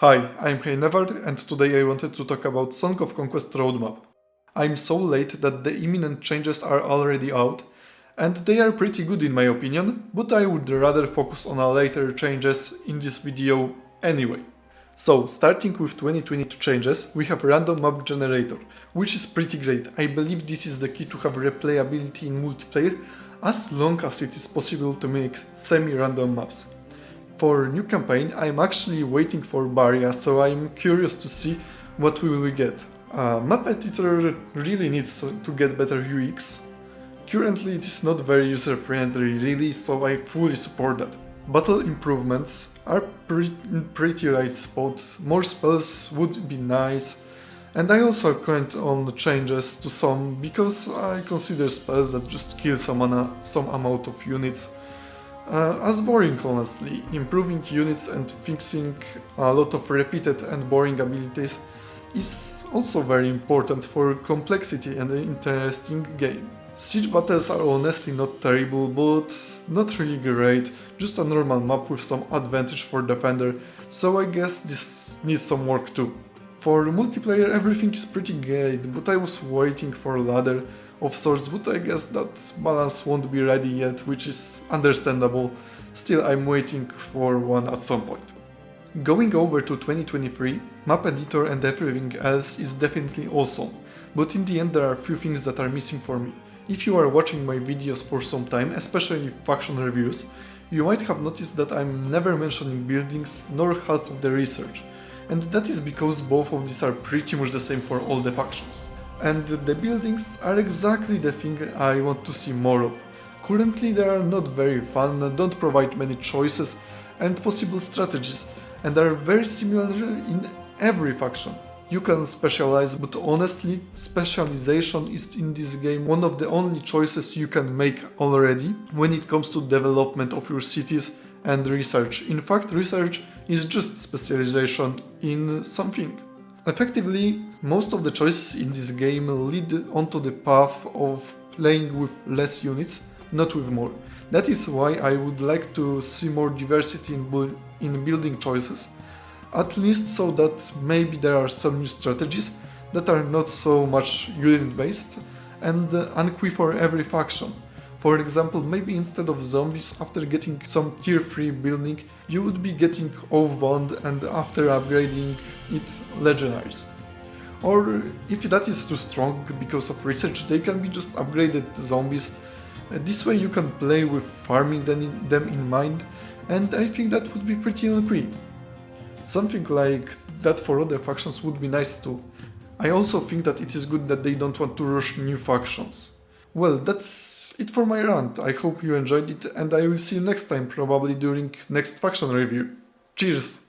Hi, I'm Hejnewar and today I wanted to talk about Song of Conquest Roadmap. I'm so late that the imminent changes are already out, and they are pretty good in my opinion, but I would rather focus on later changes in this video anyway. So, starting with 2022 changes, we have random map generator, which is pretty great. I believe this is the key to have replayability in multiplayer, as long as it is possible to make semi-random maps. For new campaign, I'm actually waiting for Barria, so I'm curious to see what we will get. Map editor really needs to get better UX. Currently it is not very user-friendly really, so I fully support that. Battle improvements are pretty right spot, more spells would be nice, and I also count on changes to some because I consider spells that just kill some amount of units as boring honestly. Improving units and fixing a lot of repeated and boring abilities is also very important for complexity and an interesting game. Siege battles are honestly not terrible, but not really great, just a normal map with some advantage for defender, so I guess this needs some work too. For multiplayer everything is pretty great, but I was waiting for a ladder of sorts, but I guess that balance won't be ready yet, which is understandable. Still, I'm waiting for one at some point. Going over to 2023, map editor and everything else is definitely awesome, but in the end there are a few things that are missing for me. If you are watching my videos for some time, especially faction reviews, you might have noticed that I'm never mentioning buildings nor half of the research, and that is because both of these are pretty much the same for all the factions. And the buildings are exactly the thing I want to see more of. Currently they are not very fun, don't provide many choices and possible strategies, and are very similar in every faction. You can specialize, but honestly, specialization is in this game one of the only choices you can make already when it comes to development of your cities and research. In fact, research is just specialization in something. Effectively, most of the choices in this game lead onto the path of playing with less units, not with more. That is why I would like to see more diversity in building choices, at least so that maybe there are some new strategies that are not so much unit based and unqui for every faction. For example, maybe instead of zombies, after getting some tier 3 building, you would be getting Oathbound and after upgrading it, Legionaries. Or if that is too strong because of research, they can be just upgraded zombies. This way you can play with farming them in mind, and I think that would be pretty unqui. Something like that for other factions would be nice too. I also think that it is good that they don't want to rush new factions. Well, that's it for my rant. I hope you enjoyed it and I will see you next time, probably during next faction review. Cheers!